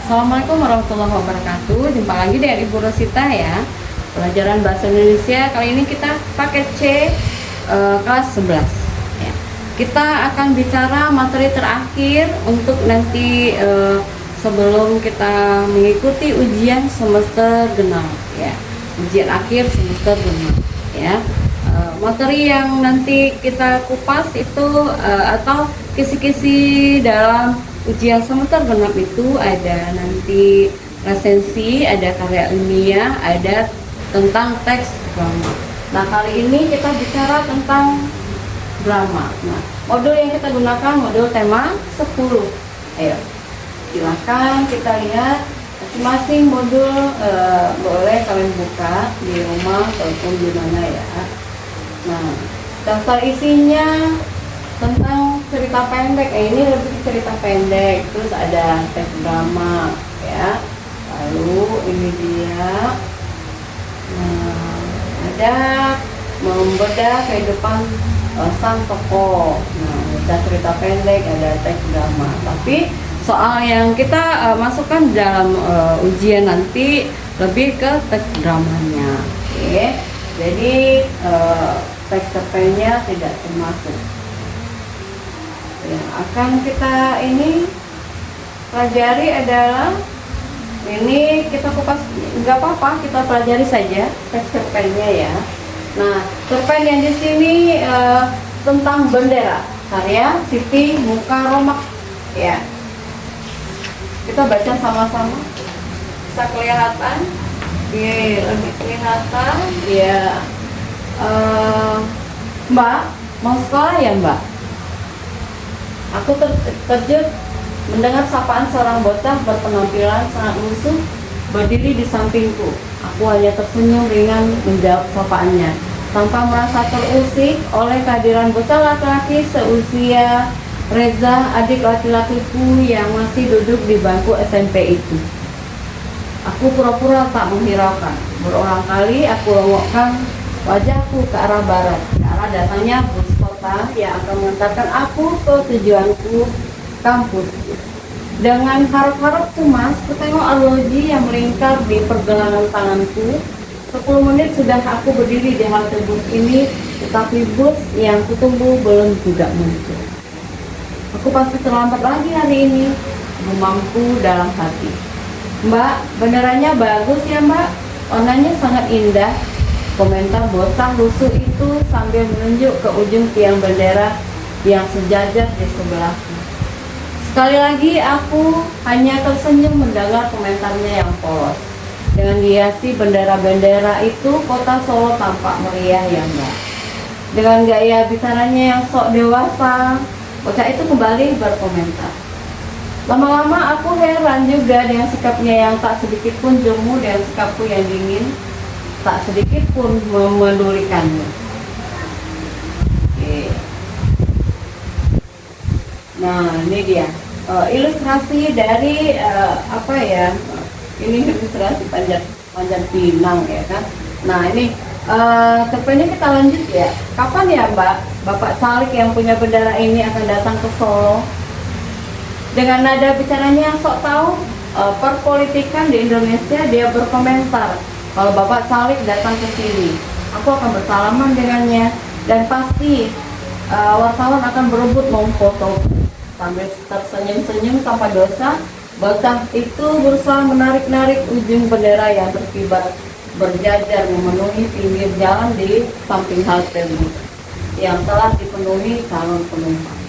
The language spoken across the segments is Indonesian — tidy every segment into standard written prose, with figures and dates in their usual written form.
Assalamualaikum warahmatullahi wabarakatuh. Jumpa lagi dengan Ibu Rosita ya. Pelajaran Bahasa Indonesia kali ini kita paket C kelas 11 ya. Kita akan bicara materi terakhir untuk nanti sebelum kita mengikuti ujian semester genap ya. Ujian akhir semester genap ya. Materi yang nanti kita kupas itu atau kisi-kisi dalam ujian semester genap itu ada nanti resensi, ada karya ilmiah, ada tentang teks drama. Nah, kali ini kita bicara tentang drama. Nah, modul yang kita gunakan modul tema 10. Ayo, silakan kita lihat masing-masing modul, boleh kalian buka di rumah ataupun di mana ya. Nah, daftar isinya tentang cerita pendek, ini lebih cerita pendek, terus ada teks drama ya, lalu ini dia, ada membedah kehidupan sang tokoh. Nah, ada cerita pendek, ada teks drama, tapi soal yang kita masukkan dalam ujian nanti lebih ke teks dramanya, oke. Jadi teks cerpennya tidak termasuk. Yang akan kita ini pelajari adalah ini, kita kupas, nggak apa-apa, kita pelajari saja teks cerpennya ya. Nah, cerpen yang di sini tentang bendera, karya Siti Mukaromak ya. Kita baca sama-sama, bisa kelihatan, lebih kelihatan ya. Mbak, mau sekolah ya Mbak? Aku terkejut mendengar sapaan seorang bocah berpenampilan sangat lusuh berdiri di sampingku. Aku hanya tersenyum ringan menjawab sapaannya, tanpa merasa terusik oleh kehadiran bocah laki-laki seusia Reza, adik laki-lakiku yang masih duduk di bangku SMP itu. Aku pura-pura tak menghiraukan. Berulang kali aku longokkan wajahku ke arah barat, ke arah datangnya bus kota yang akan mengantarkan aku ke tujuanku, kampus. Dengan harap-harap cemas, kutengok arloji yang melingkar di pergelangan tanganku. 10 menit sudah aku berdiri di halte bus ini, tetapi bus yang kutunggu belum juga muncul. Aku pasti terlambat lagi hari ini, gumamku dalam hati. Mbak, benderanya bagus ya Mbak, warnanya sangat indah, komentar bocah lusuh itu sambil menunjuk ke ujung tiang bendera yang sejajar di sebelahku. Sekali lagi aku hanya tersenyum mendengar komentarnya yang polos. Dengan hiasi bendera-bendera itu, kota Solo tampak meriah ya Mbak. Dengan gaya bicaranya yang sok dewasa, bocah itu kembali berkomentar. Lama-lama aku heran juga dengan sikapnya yang tak sedikit pun jemu dengan sikapku yang dingin, tak sedikit pun memedulikannya. Oke. Nah, ini dia ilustrasi dari apa ya? Ini ilustrasi panjat pinang ya kan. Nah, ini cerpennya kita lanjut ya. Kapan ya Mbak, Bapak Calik yang punya bendera ini akan datang ke Solo? Dengan nada bicaranya yang sok tahu perpolitikan di Indonesia, dia berkomentar, kalau Bapak Calik datang ke sini, aku akan bersalaman dengannya dan pasti wartawan akan berebut memfoto. Sambil tersenyum-senyum tanpa dosa, bocah itu berusaha menarik-narik ujung bendera yang berkibar berjajar memenuhi pinggir jalan di samping halte bus yang telah dipenuhi calon penumpang.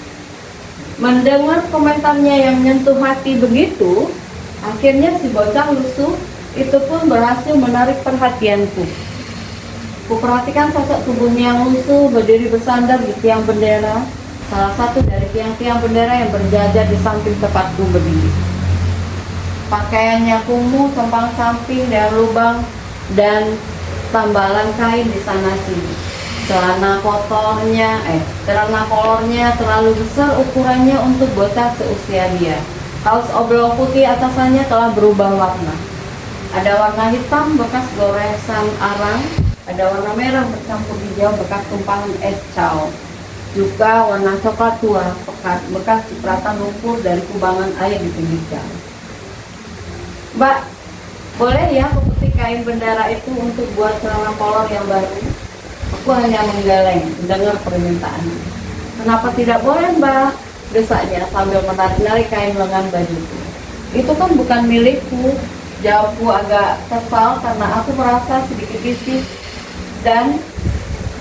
Mendengar komentarnya yang menyentuh hati begitu, akhirnya si bocah lusuh itu pun berhasil menarik perhatianku. Kuperhatikan sosok tubuhnya yang lusuh berdiri bersandar di tiang bendera, salah satu dari tiang-tiang bendera yang berjajar di samping tempatku berdiri. Pakaiannya kumuh, compang-camping dan lubang dan tambalan kain di sana sini. Celana kolornya terlalu besar ukurannya untuk bocah seusia dia. Kaos oblong putih atasannya telah berubah warna. Ada warna hitam bekas goresan arang, ada warna merah bercampur hijau bekas tumpangan es caw. Juga warna coklat tua pekat bekas cipratan lumpur dari kubangan air di pinggir jalan. Mbak, boleh ya aku petik kain bendera itu untuk buat celana kolor yang baru? Aku hanya menggeleng mendengar permintaannya. Kenapa tidak boleh, Mbak? Desaknya sambil menarik-narik kain lengan bajuku. Itu kan bukan milikku. Jawabku agak kesal karena aku merasa sedikit risih dan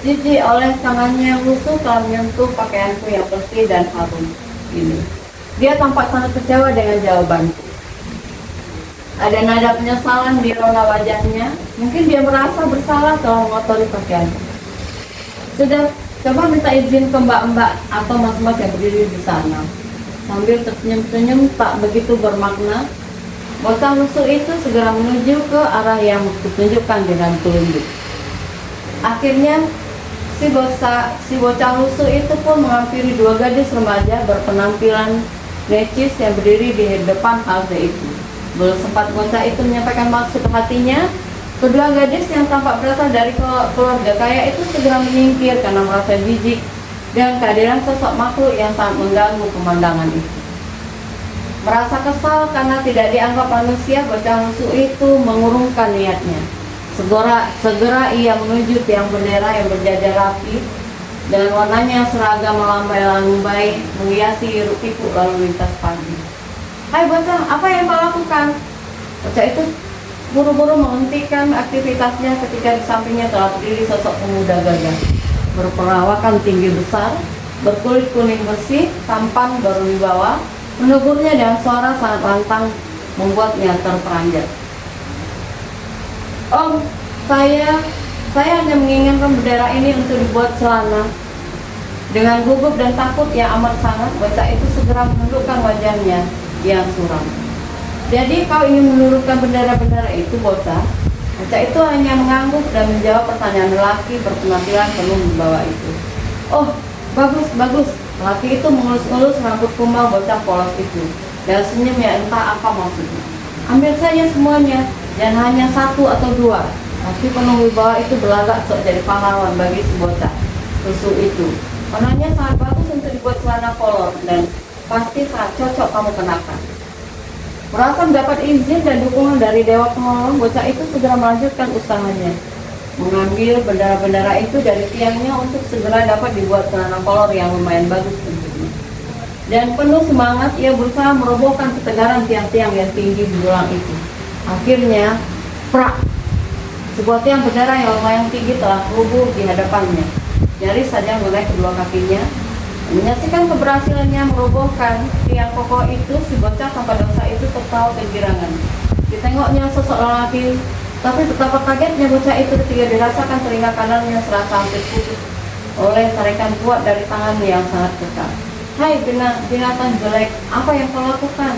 jijik oleh tangannya yang lusuh telah menyentuh pakaianku yang bersih dan harum ini. Dia tampak sangat kecewa dengan jawabanku. Ada nada penyesalan di rona wajahnya. Mungkin dia merasa bersalah telah mengotori pakaianku. Sudah, coba minta izin ke mbak-mbak atau mas-mas yang berdiri di sana. Sambil tersenyum-senyum tak begitu bermakna, bocah lusuh itu segera menuju ke arah yang ditunjukkan dengan telunjuk. Akhirnya, si bocah lusuh itu pun menghampiri dua gadis remaja berpenampilan necis yang berdiri di depan halte itu. Belum sempat bocah itu menyampaikan maksud hatinya, kedua gadis yang tampak berasal dari keluarga kaya itu segera menyingkir karena merasa jijik dengan kehadiran sosok makhluk yang sangat mengganggu pemandangan itu. Merasa kesal karena tidak dianggap manusia, bocah lusuh itu mengurungkan niatnya. Segera ia menuju tiang bendera yang berjajar rapi dan warnanya seragam melambai-lambai menghiasi hiruk pikuk lalu lintas pagi. Hai bocah, apa yang kau lakukan? Bocah itu buru-buru menghentikan aktivitasnya ketika di sampingnya telah berdiri sosok pemuda gagah, berperawakan tinggi besar, berkulit kuning bersih, tampan berwibawa, menegurnya dengan suara sangat lantang membuatnya terperanjat. Om, saya hanya menginginkan bendera ini untuk dibuat celana. Dengan gugup dan takut yang amat sangat, bocah itu segera menundukkan wajahnya yang suram. Jadi kau ingin menurunkan bendera-bendera itu, bocah? Bocah itu hanya mengangguk dan menjawab pertanyaan lelaki berpenampilan penuh membawa itu. Oh, bagus. Lelaki itu mengelus-elus rambut kumbang bocah polos itu dan senyum yang entah apa maksudnya. Ambil saja semuanya, dan hanya satu atau dua. Lelaki penuh wibawa itu berlagak sok jadi pahlawan bagi si bocah lusuh itu. Warnanya sangat bagus untuk dibuat celana kolor dan pasti sangat cocok kamu kenakan. Merasa mendapat izin dan dukungan dari dewa penolong, bocah itu segera melanjutkan usahanya, mengambil bendera-bendera itu dari tiangnya untuk segera dapat dibuat celana kolor yang lumayan bagus tentunya. Dan penuh semangat ia berusaha merobohkan ketegaran tiang-tiang yang tinggi berulang itu. Akhirnya, prak! Sebuah tiang bendera yang lumayan tinggi telah rubuh di hadapannya. Nyaris saja mengenai kedua kakinya. Menyaksikan keberhasilannya merobohkan tiang kokoh itu, si bocah tanpa dosa itu tertawa kegirangan. Ditengoknya sosok lelaki, tapi betapa kagetnya bocah itu ketika dirasakan telinga kanannya serasa hampir putus oleh tarikan kuat dari tangannya yang sangat kekal. Hai binatang jelek, apa yang kau lakukan?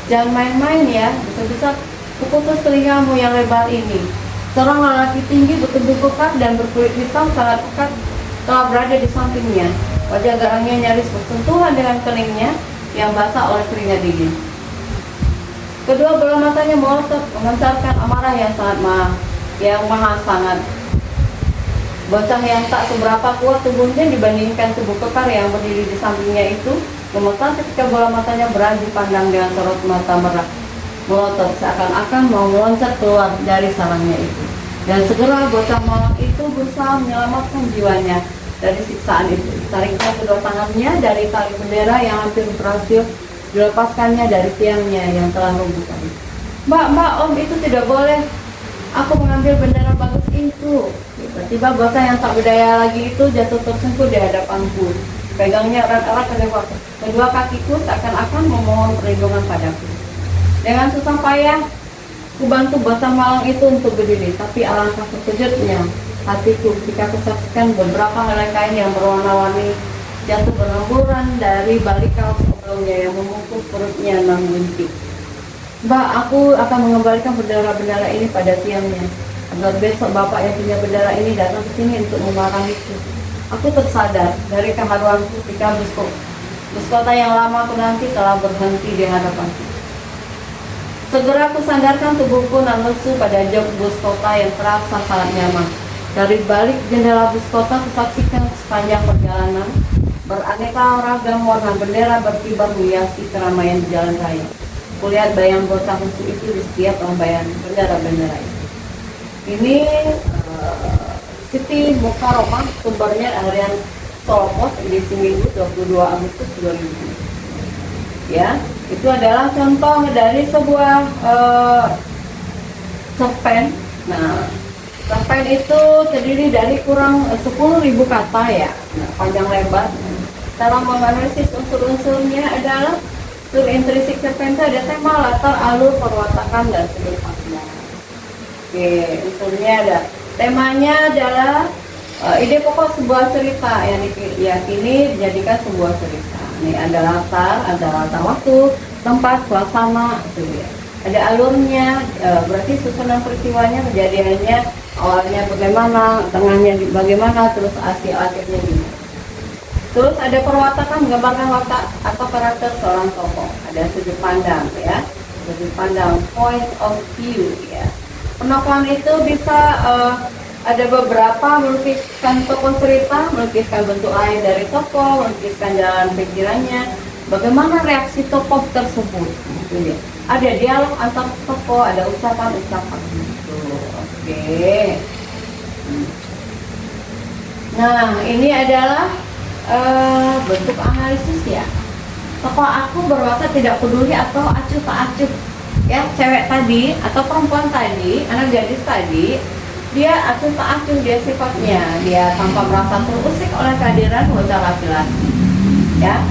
Jangan main-main ya, bisa-bisa kuputus telingamu yang lebar ini. Seorang lelaki tinggi bertubuh kekar dan berkulit hitam sangat pekat telah berada di sampingnya. Wajah garangnya nyaris bersentuhan dengan keningnya yang basah oleh keringat dingin. Kedua bola matanya melotot memancarkan amarah yang maha sangat. Bocah yang tak seberapa kuat tubuhnya dibandingkan tubuh kekar yang berdiri di sampingnya itu gemetar ketika bola matanya beradu pandang dengan sorot mata merah melotot seakan-akan mau meloncat keluar dari sarangnya itu. Dan segera bocah malang itu berusaha menyelamatkan jiwanya dari siksaan itu. Tariknya kedua tangannya dari tali bendera yang hampir berhasil dilepaskannya dari tiangnya yang telah rubuh tadi. Mbak, om, itu tidak boleh. Aku mengambil bendera bagus itu. Tiba-tiba bocah yang tak berdaya lagi itu jatuh tersungkur di hadapanku. Pegangnya erat-erat kedua kakiku seakan-akan memohon perlindungan padaku. Dengan susah payah, ku bantu bocah malang itu untuk berdiri, tapi alangkah terkejutnya hatiku ketika kusaksikan beberapa helai kain yang berwarna-warni jatuh berhamburan dari balik kaos oblongnya yang memungkus perutnya menggunting. Mbak, aku akan mengembalikan bendera-bendera ini pada tiangnya, agar besok bapak yang punya bendera ini datang ke sini untuk memarahiku. Aku tersadar dari keharuanku ketika bus kota yang lama aku nanti telah berhenti di hadapanku. Segera aku sandarkan tubuhku dan lesu pada jok bus kota yang terasa sangat nyaman. Dari balik jendela bus kota kusaksikan sepanjang perjalanan beraneka ragam warna bendera berkibar menghiasi keramaian di jalan raya. kulihat bayang bocah khusus itu di setiap rangkaian bendera-bendera itu. Ini Siti Mukaromah, sumbernya harian Solopos edisi Minggu 22 Agustus 2000. Ya, itu adalah contoh dari sebuah cerpen. Nah, cerpen itu terdiri dari kurang 10.000 kata ya, nah, panjang lebar. Cara menganalisis unsur-unsurnya adalah unsur intrinsik cerpen itu ada tema, latar, alur, perwatakan, dan sudut pandang. Oke, unsurnya ada. Temanya adalah ide pokok sebuah cerita yang diyakini dijadikan sebuah cerita. Ini ada latar waktu, tempat, suasana, itu ya. Ada alurnya, berarti susunan peristiwanya, kejadiannya, awalnya bagaimana, tengahnya bagaimana, terus akhirnya gimana. Terus ada perwatakan, menggambarkan watak atau karakter seorang tokoh. Ada sudut pandang ya, sudut pandang, point of view ya. Penokohan itu bisa ada beberapa, melukiskan tokoh cerita, melukiskan bentuk lain dari tokoh, melukiskan jalan pikirannya, bagaimana reaksi tokoh tersebut. Gitu ya. Ada dialog antar tokoh, ada ucapan-ucapan gitu. Oke. Nah, ini adalah bentuk analisis ya. Tokoh aku berwatak tidak peduli atau acuh tak acuh. Ya, cewek tadi atau perempuan tadi, anak gadis tadi, dia acuh tak acuh dia sifatnya, dia tanpa merasa terusik oleh kehadiran bocah laki-laki. Ya.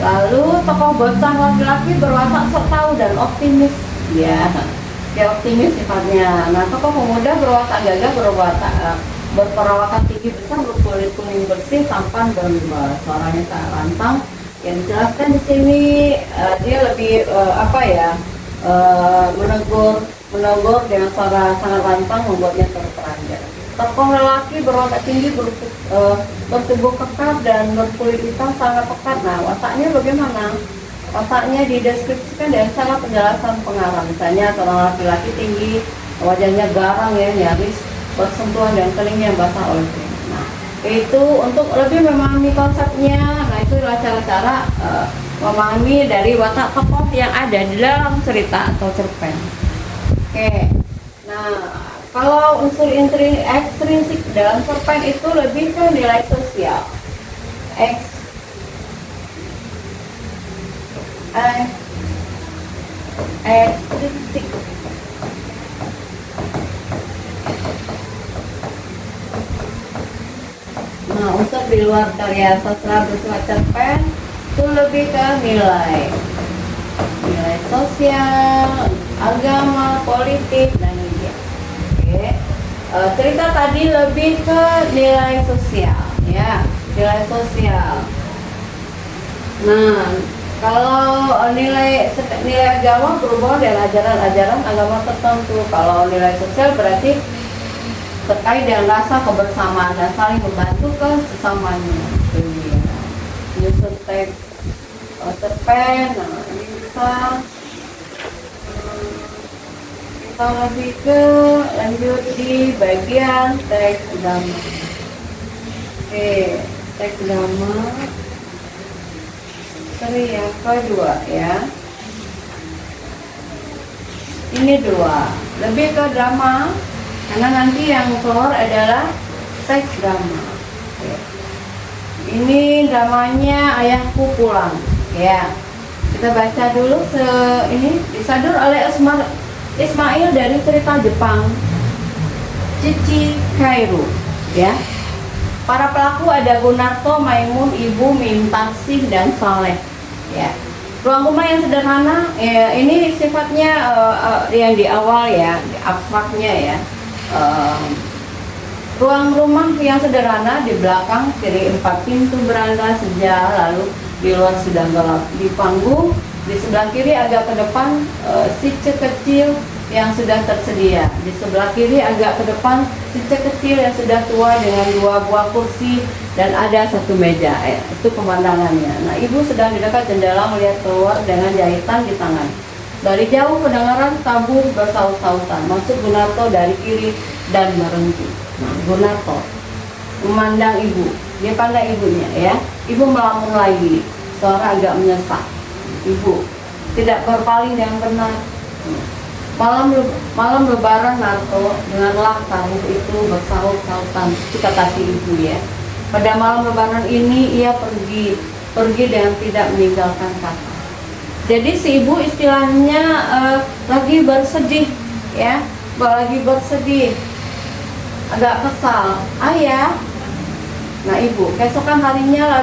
Lalu tokoh bocah laki-laki berwatak sok tahu dan optimis. Ya, dia optimis sifatnya. Nah, tokoh pemuda berwatak gagah, berperawakan tinggi besar, berkulit kuning bersih, tampan berwibawa. Suaranya sangat lantang. Yang dijelaskan di sini dia lebih menegur dengan suara sangat lantang, membuatnya terperanjat. Tokoh lelaki berwatak tinggi, bertubuh kekar dan berkulit hitam sangat pekat. Nah, wataknya bagaimana? Wataknya dideskripsikan dengan cara penjelasan pengarang. Misalnya seorang laki-laki tinggi, wajahnya garang ya, nyaris, bersentuhan dan kelingnya basah oleh keringat. Nah, itu untuk lebih memahami konsepnya. Nah, itu adalah cara-cara memahami dari watak tokoh yang ada di dalam cerita atau cerpen. Oke, nah kalau unsur ekstrinsik dalam cerpen itu lebih ke nilai sosial. Ekstrinsik. Nah, unsur di luar karya sastra bersifat cerpen itu lebih ke nilai sosial, agama, politik, dan media. Oke. Cerita tadi lebih ke nilai sosial ya, nilai sosial. Nah, kalau nilai agama berhubungan dengan ajaran agama tertentu. Kalau nilai sosial berarti terkait dengan rasa kebersamaan dan saling membantu ke sesamanya. Nyusun teks cerpen. Nah, ini bisa kita lebih ke lanjut di bagian teks agama. Oke, teks agama seri yang kedua ya. Ini dua, lebih ke drama. Karena nanti yang keluar adalah teks drama. Oke. Ini dramanya Ayahku Pulang. Ya, kita baca dulu. Ini disadur oleh Ismail dari cerita Jepang Cici Kairu. Ya, para pelaku ada Gunarto, Maimun, Ibu, Mintarsih, dan Saleh. Ya, ruang rumah yang sederhana. Ya, ini sifatnya yang di awal ya, abstraknya ya. Ruang rumah yang sederhana, di belakang kiri 4 pintu beranda sejauh, lalu di luar sudah gelap. Di panggung di sebelah kiri agak ke depan sice kecil yang sudah tersedia. Di sebelah kiri agak ke depan sice kecil yang sudah tua dengan 2 buah kursi dan ada 1 meja. Itu pemandangannya. Nah, ibu sedang di dekat jendela melihat keluar dengan jahitan di tangan. Dari jauh kedengaran tabur bersaut-sautan. Masuk Gunarto dari kiri dan berhenti. Nah, Gunarto memandang ibu. Dia pandang ibunya ya. Ibu melamun lagi. Suara agak menyesak. Ibu, tidak berpaling yang benar. Malam lebaran Narto dengarlah taruh itu bersaut-sautan, itu kata si ibu ya. Pada malam lebaran ini ia pergi dengan tidak meninggalkan kata. Jadi si ibu istilahnya lagi bersedih ya, lagi bersedih, agak kesal. Ayah, nah ibu, keesokan harinya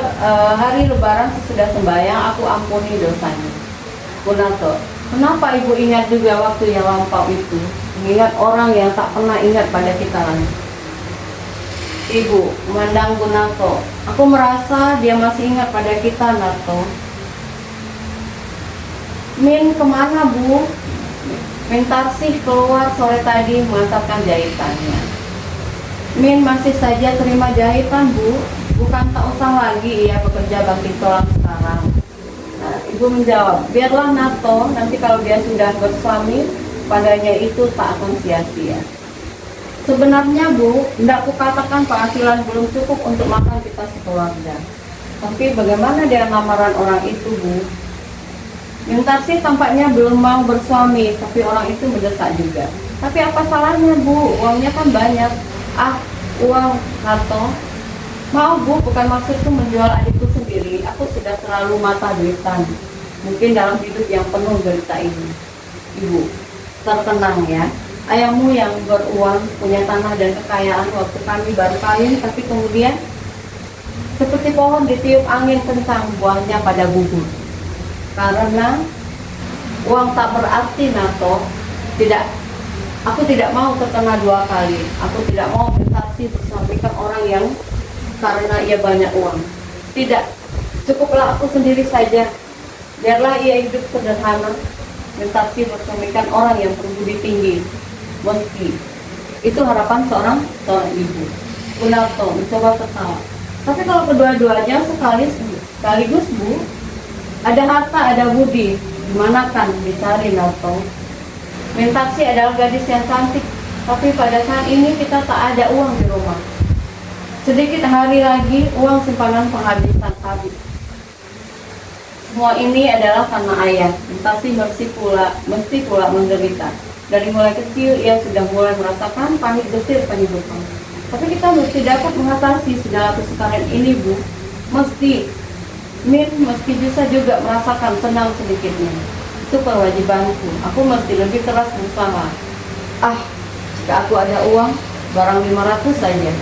hari lebaran sesudah sembahyang aku ampuni dosanya. Gunarto, kenapa ibu ingat juga waktu yang lampau itu? Mengingat orang yang tak pernah ingat pada kita lagi. Ibu memandang Gunarto, aku merasa dia masih ingat pada kita, Narto. Min kemana bu? Min Tarsih keluar sore tadi mengantarkan jahitannya. Min masih saja terima jahitan bu, bukan tak usah lagi ia bekerja bakti tulang sekarang. Nah, ibu menjawab, biarlah Narto, nanti kalau dia sudah bersuami, padanya itu tak akan sia-sia. Sebenarnya bu, tidak kukatakan penghasilan belum cukup untuk makan kita sekeluarga. Tapi bagaimana dengan lamaran orang itu bu? Minta sih tampaknya belum mau bersuami, tapi orang itu mendesak juga. Tapi apa salahnya bu, uangnya kan banyak. Ah, uang Narto. Mau bu, bukan maksudku menjual adikku sendiri. Aku sudah terlalu mata duitan. Mungkin dalam hidup yang penuh derita ini. Ibu, tertenang ya. Ayahmu yang beruang, punya tanah dan kekayaan waktu kami baru kawin, tapi kemudian seperti pohon ditiup angin kencang, buahnya pada gugur. Karena uang tak berarti, Narto. Aku tidak mau terkena dua kali. Aku tidak mau bersaksi bersampaikan orang yang karena ia banyak uang. Tidak, cukuplah aku sendiri saja. Biarlah ia hidup sederhana, bersaksi bersampaikan orang yang berbudi tinggi. Meski itu harapan seorang ibu. Gunarto mencoba ketawa. Tapi kalau kedua-duanya sekaligus bu, ada harta, ada budi, gimana kan dicari Narto? Mintaksi adalah gadis yang cantik, tapi pada saat ini kita tak ada uang di rumah. Sedikit hari lagi uang simpanan penghabisan habis. Semua ini adalah karena ayah. Mintaksi mesti pula menderita. Dari mulai kecil ia sudah mulai merasakan pahit getir penghidupan. Tapi kita mesti dapat mengatasi segala kesukaran ini bu. Mesti bisa juga merasakan senang sedikitnya. Itu kewajibanku. Aku mesti lebih keras berusaha. Ah, jika aku ada uang, barang 500 saja.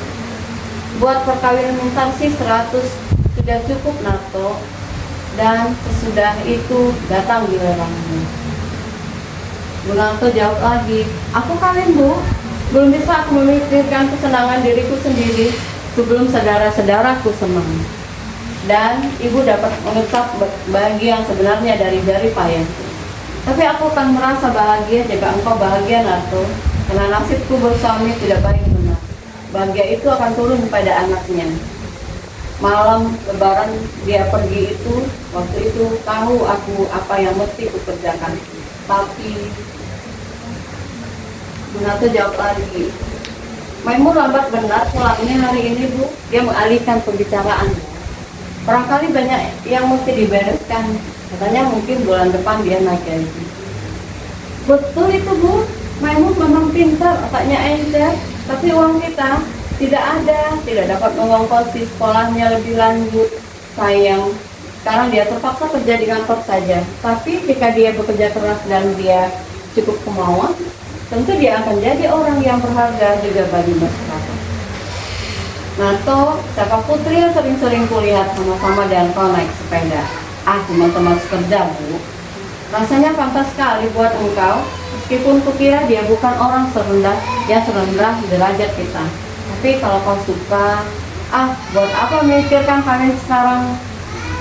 Buat perkawinan Mintaksi 100 sudah cukup Narto. Dan sesudah itu datang giliranmu. Gunarto jawab lagi, aku kawin bu, belum bisa aku memikirkan kesenangan diriku sendiri sebelum saudara-saudaraku senang. Dan ibu dapat mengucap bahagia yang sebenarnya dari jari payahku. Tapi aku akan merasa bahagia jika engkau bahagia Narto, karena nasibku bersuami tidak baik benar. Bahagia itu akan turun pada anaknya. Malam lebaran dia pergi itu, waktu itu tahu aku apa yang mesti kukerjakan. Tapi Gunarto jawab lagi, Maimun lambat benar pulangnya hari ini bu. Dia mengalihkan pembicaraan. Barangkali banyak yang mesti dibereskan. Katanya mungkin bulan depan dia naik gaji. Betul itu bu, Maimun memang pintar, otaknya encer. Tapi uang kita tidak ada, tidak dapat mengongkosi sekolahnya lebih lanjut. Sayang, sekarang dia terpaksa kerja di kantor saja. Tapi jika dia bekerja keras dan dia cukup kemauan, tentu dia akan jadi orang yang berharga juga bagi masyarakat. Narto, siapa putri yang sering-sering kulihat sama-sama dan kau naik sepeda? Ah, teman-teman sekerja bu. Rasanya pantas sekali buat engkau, meskipun kukira dia bukan orang serendah derajat kita. Tapi kalau kau suka, buat apa memikirkan kalian sekarang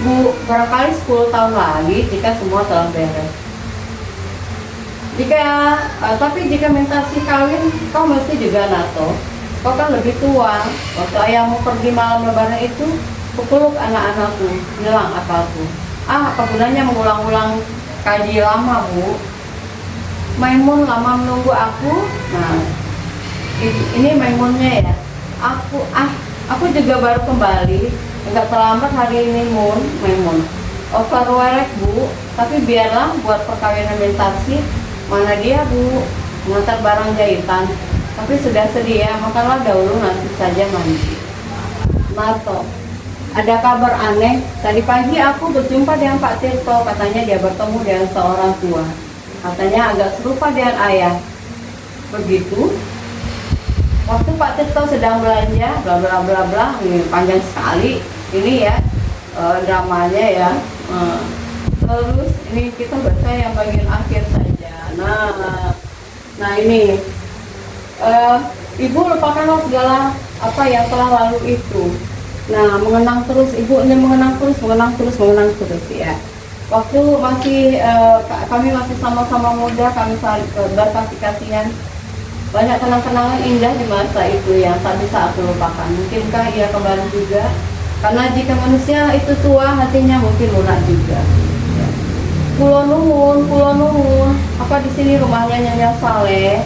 bu? Barangkali 10 tahun lagi jika semua telah beres. Tapi jika Mintaksi kawin, kau mesti juga Narto. Kau kan lebih tua. Waktu ayahmu pergi malam lebaran itu, kupeluk anak-anakku, hilang akalku. Apa gunanya mengulang-ulang kaji lama bu? Maimun lama menunggu aku. Nah, ini Maimunnya ya. Aku juga baru kembali. Enggak terlambat hari ini Maimun. Overwelek bu, tapi biarlah buat perkawinan meditasi. Mana dia Bu, mengantar barang jahitan, tapi sudah sedia, makanlah dahulu, nanti saja mandi. Nato, ada kabar aneh, tadi pagi aku berjumpa dengan Pak Tirto, katanya dia bertemu dengan seorang tua, katanya agak serupa dengan ayah. Begitu, waktu Pak Tirto sedang belanja, bla bla bla bla, ini panjang sekali, ini ya dramanya ya. Terus ini kita baca yang bagian akhir saja. Nah ini ibu lupakanlah segala apa yang telah lalu itu. Nah, mengenang terus, ibu ini mengenang terus ya. Waktu masih kami masih sama-sama muda, kami saling berkasih-kasihan. Banyak kenang-kenangan indah di masa itu yang tak bisa aku lupakan. Mungkinkah ia kembali juga? Karena jika manusia itu tua, hatinya mungkin lunak juga. Pulau Nuhun, apa di sini rumahnya Nyonya Saleh?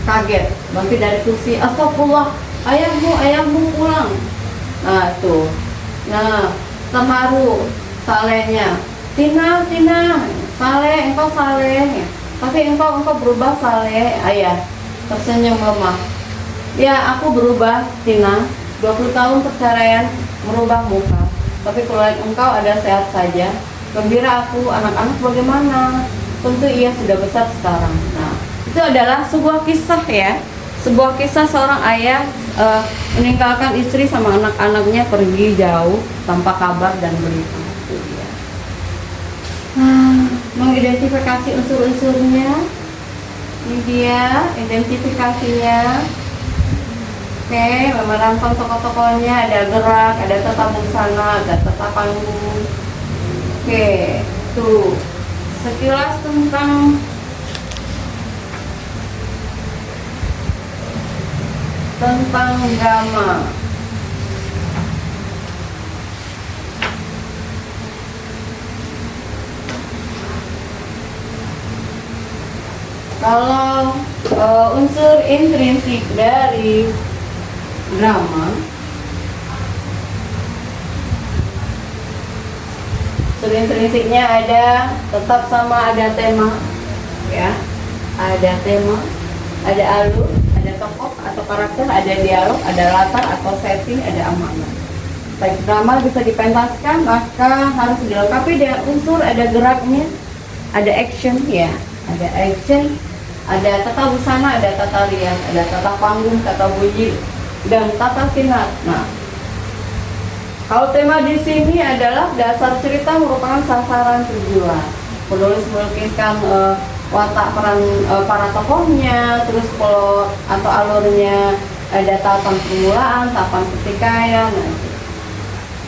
Kaget, bangkit dari kursi, astagfirullah, ayahmu pulang. Nah tuh, nah terharu Salehnya, Tina, Saleh, engkau Saleh, tapi engkau berubah Saleh. Ayah tersenyum lemah, ya aku berubah Tina, 20 tahun perceraian merubah muka, tapi kalau engkau ada sehat saja. Gembira aku, anak-anak bagaimana? Tentu ia sudah besar sekarang. Nah, itu adalah sebuah kisah ya. Sebuah kisah seorang ayah meninggalkan istri sama anak-anaknya pergi jauh tanpa kabar dan berita. Itu dia. Mengidentifikasi unsur-unsurnya. Ini dia identifikasinya. Oke, memerankan tokoh-tokohnya, ada gerak, ada tata busana, ada tata panggung. Oke, tuh sekilas tentang drama. Kalau unsur intrinsik dari drama, unsur intrinsiknya ada tetap sama, ada tema ya, ada tema, ada alur, ada tokoh atau karakter, ada dialog, ada latar atau setting, ada amanah. Baik drama bisa dipentaskan, maka harus dilengkapi dengan unsur, ada geraknya, ada action ya, ada action, ada tata busana, ada tata rias, ada tata panggung, tata bunyi, dan tata sinar. Nah, kalau tema di sini adalah dasar cerita merupakan sasaran tujuan. Penulis melukiskan watak peran para tokohnya, terus plot atau alurnya, ada tahapan permulaan, tahapan pertikaian.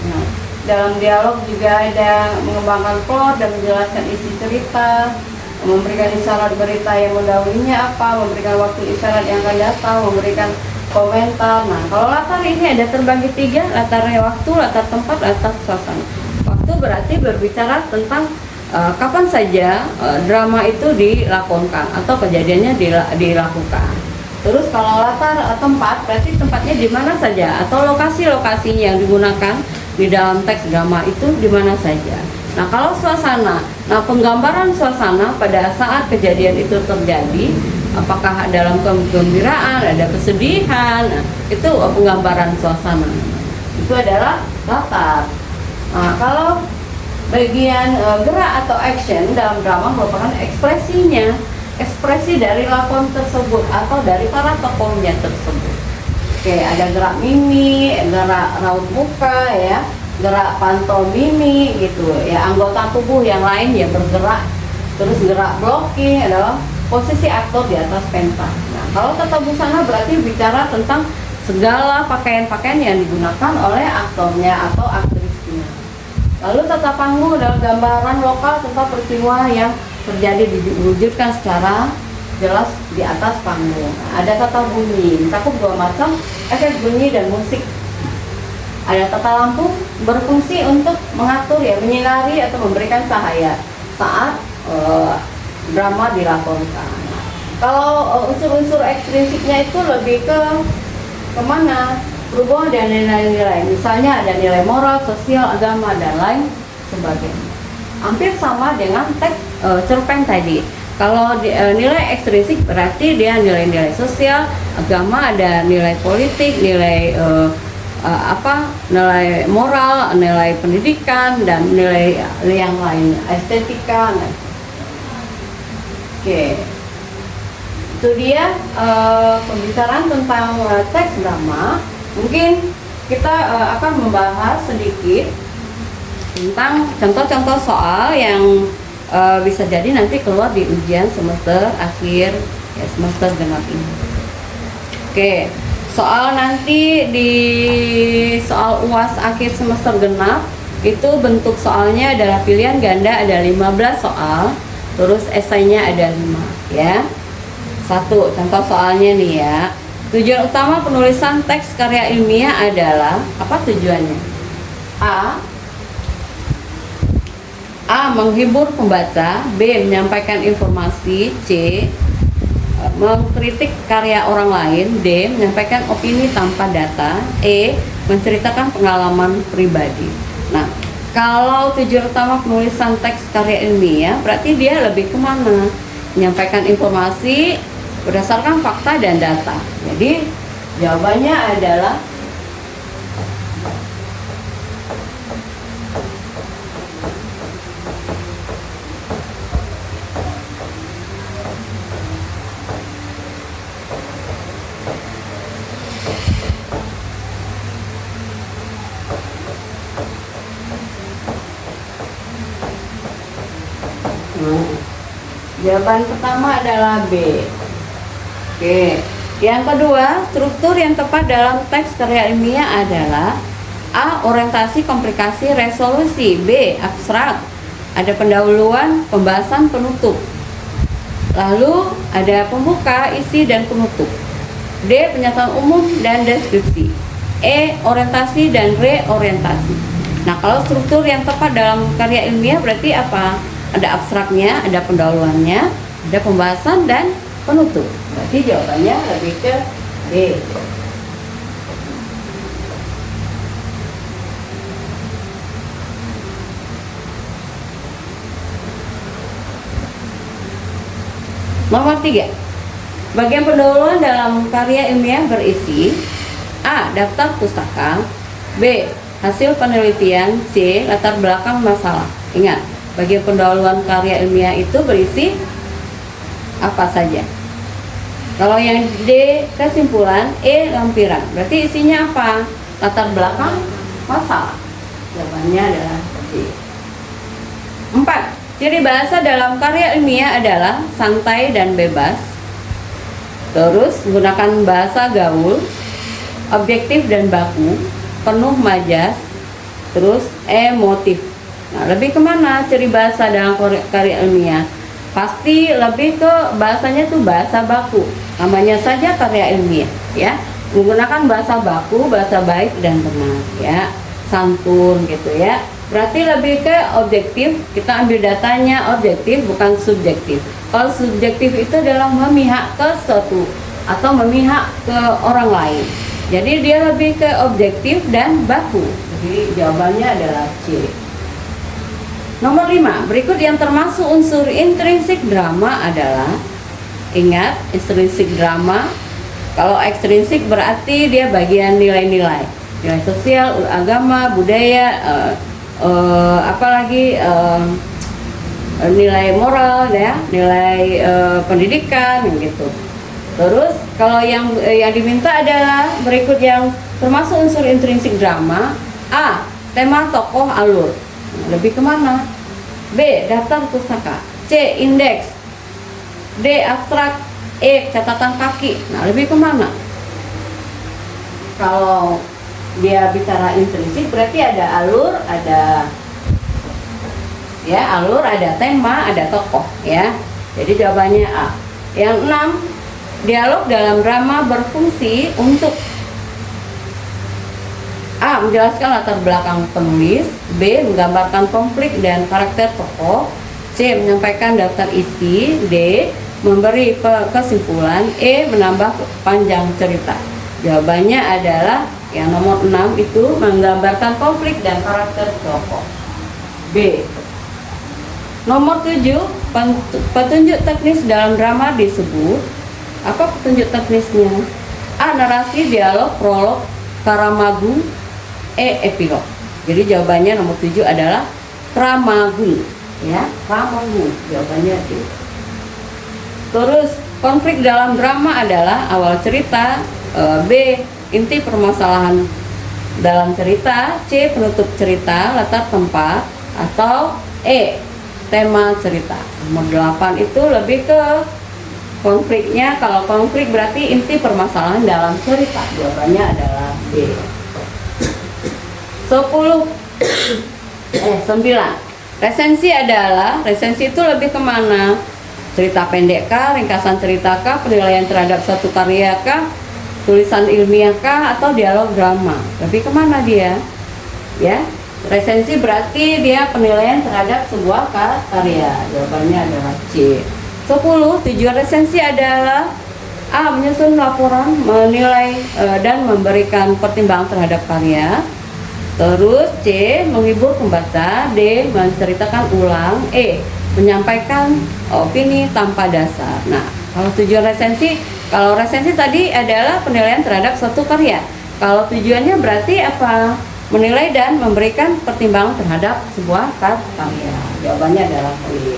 Nah, dalam dialog juga ada mengembangkan plot dan menjelaskan isi cerita, memberikan isyarat berita yang mendahulunya apa, memberikan waktu isyarat yang akan datang, memberikan komentar. Nah, kalau latar ini ada terbagi 3, latarnya waktu, latar tempat, latar suasana. Waktu berarti berbicara tentang kapan saja drama itu dilakonkan atau kejadiannya dilakukan. Terus kalau latar tempat berarti tempatnya di mana saja atau lokasi-lokasinya yang digunakan di dalam teks drama itu di mana saja. Nah, kalau suasana, nah penggambaran suasana pada saat kejadian itu terjadi, apakah dalam kegembiraan, ada kesedihan, nah, itu penggambaran suasana. Itu adalah latar. Nah, kalau bagian gerak atau action dalam drama merupakan ekspresinya, ekspresi dari lakon tersebut atau dari para tokohnya tersebut. Oke, ada gerak mimik, gerak raut muka ya, gerak pantomimi gitu ya, anggota tubuh yang lain ya bergerak. Terus gerak blocking adalah posisi aktor di atas pentas. Nah, kalau tata busana berarti bicara tentang segala pakaian-pakaian yang digunakan oleh aktornya atau aktrisnya. Lalu tata panggung adalah gambaran lokal tentang peristiwa yang terjadi diwujudkan secara jelas di atas panggung. Nah, ada tata bunyi, mencakup 2 macam, efek bunyi dan musik. Ada tata lampu berfungsi untuk mengatur ya, menyinari atau memberikan cahaya saat drama dilakonkan. Kalau unsur-unsur ekstrinsiknya itu lebih ke kemana? Berhubungan dengan nilai-nilai. Misalnya ada nilai moral, sosial, agama dan lain sebagainya. hampir sama dengan teks cerpen tadi. Kalau nilai ekstrinsik berarti dia nilai-nilai sosial, agama, ada nilai politik, nilai nilai moral, nilai pendidikan, dan nilai yang lain, estetika. Oke, itu dia pembicaraan tentang teks drama. Mungkin kita akan membahas sedikit tentang contoh-contoh soal yang bisa jadi nanti keluar di ujian semester akhir ya, semester genap ini. Oke, soal nanti di soal UAS akhir semester genap itu bentuk soalnya adalah pilihan ganda, ada 15 soal, terus esainya ada 5 ya. Satu contoh soalnya nih ya. Tujuan utama penulisan teks karya ilmiah adalah apa tujuannya? A. Menghibur pembaca. B. Menyampaikan informasi. C. Mengkritik karya orang lain. D. Menyampaikan opini tanpa data. E. Menceritakan pengalaman pribadi. Nah, kalau tujuan utama penulisan teks karya ilmiah berarti dia lebih kemana? Menyampaikan informasi berdasarkan fakta dan data. Jadi jawabannya adalah jawaban pertama adalah B. Oke, yang kedua, struktur yang tepat dalam teks karya ilmiah adalah A. Orientasi, komplikasi, resolusi. B. Abstrak, ada pendahuluan, pembahasan, penutup. Lalu ada pembuka, isi, dan penutup. D. Pernyataan umum dan deskripsi. E. Orientasi dan reorientasi. Nah, kalau struktur yang tepat dalam karya ilmiah berarti apa? Ada abstraknya, ada pendahuluannya, ada pembahasan dan penutup. Berarti jawabannya lebih ke D. Nomor 3. Bagian pendahuluan dalam karya ilmiah berisi A. Daftar pustaka. B. Hasil penelitian. C. Latar belakang masalah. Ingat, bagian pendahuluan karya ilmiah itu berisi apa saja? Kalau yang D kesimpulan, E lampiran. Berarti isinya apa? Latar belakang masalah. Jawabannya adalah C. 4. Ciri bahasa dalam karya ilmiah adalah santai dan bebas. Terus menggunakan bahasa gaul, objektif dan baku, penuh majas, terus emotif. Nah, lebih kemana ciri bahasa dalam karya ilmiah? Pasti lebih ke bahasanya tuh bahasa baku. Namanya saja karya ilmiah, ya. Menggunakan bahasa baku, bahasa baik dan benar, ya. Santun gitu ya. Berarti lebih ke objektif. Kita ambil datanya objektif, bukan subjektif. Kalau subjektif itu adalah memihak ke sesuatu atau memihak ke orang lain. Jadi dia lebih ke objektif dan baku. Jadi jawabannya adalah C. Nomor 5, berikut yang termasuk unsur intrinsik drama adalah, ingat, intrinsik drama, kalau ekstrinsik berarti dia bagian nilai-nilai, nilai sosial, agama, budaya, apalagi nilai moral ya, nilai pendidikan gitu. Terus kalau yang diminta adalah berikut yang termasuk unsur intrinsik drama. A. Tema, tokoh, alur. Lebih kemana? B. Daftar pustaka. C. Indeks. D. Abstrak. E. Catatan kaki. Nah, lebih kemana? Kalau dia bicara intrinsik berarti ada alur, ada alur, ada tema, ada tokoh ya. Jadi jawabannya A. Yang 6, dialog dalam drama berfungsi untuk A. Menjelaskan latar belakang penulis. B. Menggambarkan konflik dan karakter tokoh. C. Menyampaikan daftar isi. D. Memberi kesimpulan. E. Menambah panjang cerita. Jawabannya adalah yang nomor 6 itu menggambarkan konflik dan karakter tokoh. B. Nomor 7, petunjuk teknis dalam drama disebut. Apa petunjuk teknisnya? A. Narasi, dialog, prolog, karamagu. E. Epilog. Jadi jawabannya nomor 7 adalah kramagu, ya, kramagu. Jawabannya itu. Terus konflik dalam drama adalah awal cerita, B. inti permasalahan dalam cerita, C. penutup cerita, latar tempat, atau E. tema cerita. Nomor 8 itu lebih ke konfliknya. Kalau konflik berarti inti permasalahan dalam cerita. Jawabannya adalah B. 9. Resensi itu lebih kemana? Cerita pendek kah, ringkasan cerita kah, penilaian terhadap satu karya kah, tulisan ilmiah kah, atau dialog drama? Lebih kemana dia? Ya, resensi berarti dia penilaian terhadap sebuah karya. Jawabannya adalah C. 10. Tujuan resensi adalah A. menyusun laporan, menilai dan memberikan pertimbangan terhadap karya. Terus C. menghibur pembaca. D. menceritakan ulang. E. menyampaikan opini tanpa dasar. Nah, kalau tujuan resensi, kalau resensi tadi adalah penilaian terhadap suatu karya. Kalau tujuannya berarti apa? Menilai dan memberikan pertimbangan terhadap sebuah karya. Jawabannya adalah E.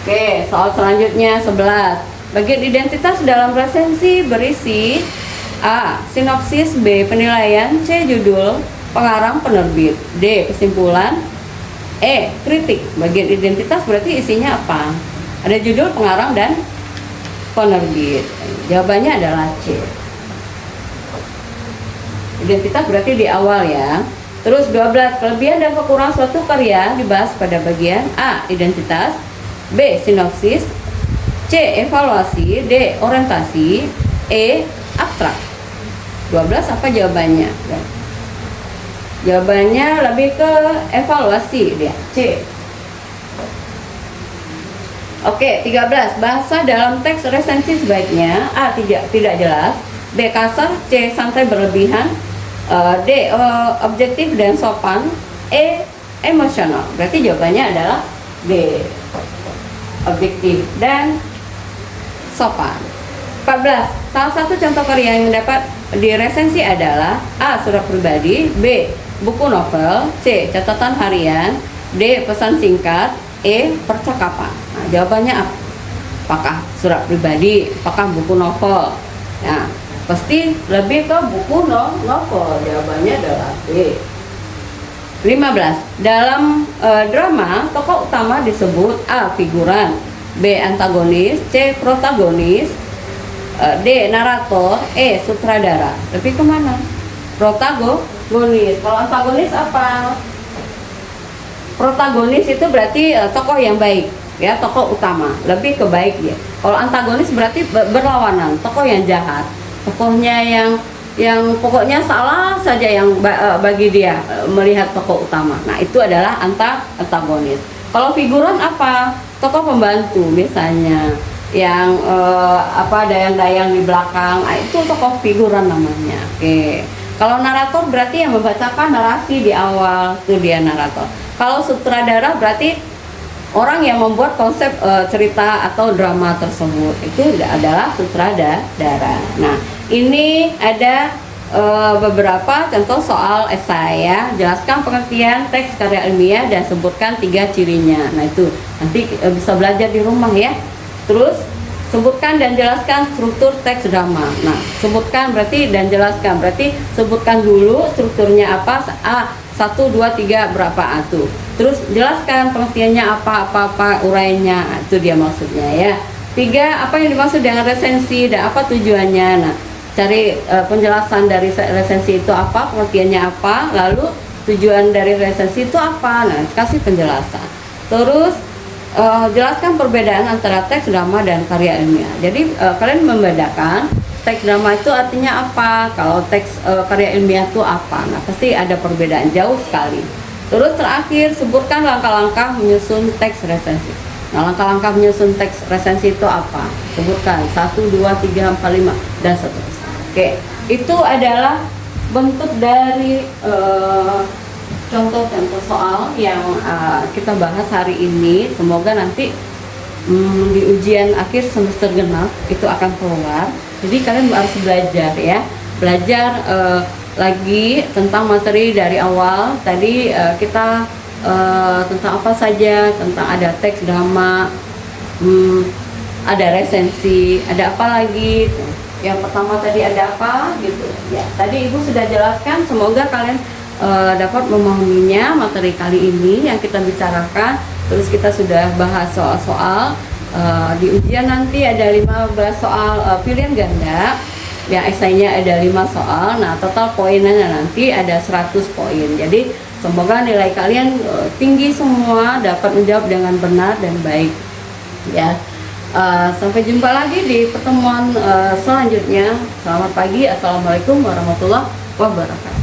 Oke, soal selanjutnya 11. Bagian identitas dalam resensi berisi A. sinopsis, B. penilaian, C. judul, pengarang, penerbit, D. kesimpulan, E. kritik. Bagian identitas berarti isinya apa? Ada judul, pengarang, dan penerbit. Jawabannya adalah C. Identitas berarti di awal ya. Terus 12. Kelebihan dan kekurangan suatu karya dibahas pada bagian A. identitas, B. sinopsis, C. evaluasi, D. orientasi, E. abstrak. 12 apa jawabannya? Jawabannya lebih ke evaluasi dia, C. Oke, 13. Bahasa dalam teks resensi sebaiknya A. tidak jelas, B. kasar, C. santai berlebihan, D. objektif dan sopan, E. emosional. Berarti jawabannya adalah D. objektif dan sopan. 14. Salah satu contoh karya yang dapat diresensi adalah A. surat pribadi, B. buku novel, C. catatan harian, D. pesan singkat, E. percakapan. Nah, jawabannya apakah surat pribadi, apakah buku novel? Nah, pasti lebih ke buku novel. Jawabannya adalah D. 15. Dalam drama, tokoh utama disebut A. figuran, B. antagonis, C. protagonis, D. narator, E. sutradara. Lebih kemana? Protagonis. Kalau antagonis apa? Protagonis itu berarti tokoh yang baik, ya, tokoh utama, lebih ke baik ya. Kalau antagonis berarti berlawanan, tokoh yang jahat, tokohnya yang pokoknya salah saja yang bagi dia melihat tokoh utama. Nah, itu adalah antagonis. Kalau figuran apa? Tokoh pembantu biasanya yang dayang-dayang di belakang. Nah, itu tokoh figuran namanya. Oke. Kalau narator berarti yang membacakan narasi di awal, itu dia narator. Kalau sutradara berarti orang yang membuat konsep cerita atau drama tersebut, itu adalah sutradara. Nah, ini ada beberapa contoh soal esai ya. Jelaskan pengertian teks karya ilmiah dan sebutkan 3 cirinya. Nah, itu nanti bisa belajar di rumah ya. Terus sebutkan dan jelaskan struktur teks drama. Nah, sebutkan berarti dan jelaskan berarti sebutkan dulu strukturnya apa, A 1, 2, 3 berapa itu. Terus jelaskan pengertiannya apa urainya. Nah, itu dia maksudnya ya. 3, apa yang dimaksud dengan resensi dan apa tujuannya. Nah, cari penjelasan dari resensi itu apa, pengertiannya apa, lalu tujuan dari resensi itu apa. Nah, kasih penjelasan. Terus jelaskan perbedaan antara teks drama dan karya ilmiah. Jadi kalian membedakan teks drama itu artinya apa, kalau teks karya ilmiah itu apa. Nah, pasti ada perbedaan jauh sekali. Terus terakhir, sebutkan langkah-langkah menyusun teks resensi. Nah, langkah-langkah menyusun teks resensi itu apa? Sebutkan 1, 2, 3, 4, 5 dan seterusnya. Oke, itu adalah bentuk dari contoh-contoh soal yang kita bahas hari ini. Semoga nanti di ujian akhir semester genap itu akan keluar. Jadi kalian harus belajar ya, belajar lagi tentang materi dari awal. Tadi kita tentang apa saja, tentang ada teks drama, ada resensi, ada apa lagi. Yang pertama tadi ada apa gitu ya, tadi ibu sudah jelaskan. Semoga kalian dapat memahaminya materi kali ini yang kita bicarakan. Terus kita sudah bahas soal-soal di ujian nanti ada 15 soal pilihan ganda, yang esainya ada 5 soal. Nah, total poinnya nanti ada 100 poin. Jadi semoga nilai kalian tinggi semua, dapat menjawab dengan benar dan baik ya. Sampai jumpa lagi di pertemuan selanjutnya. Selamat pagi. Assalamualaikum warahmatullahi wabarakatuh.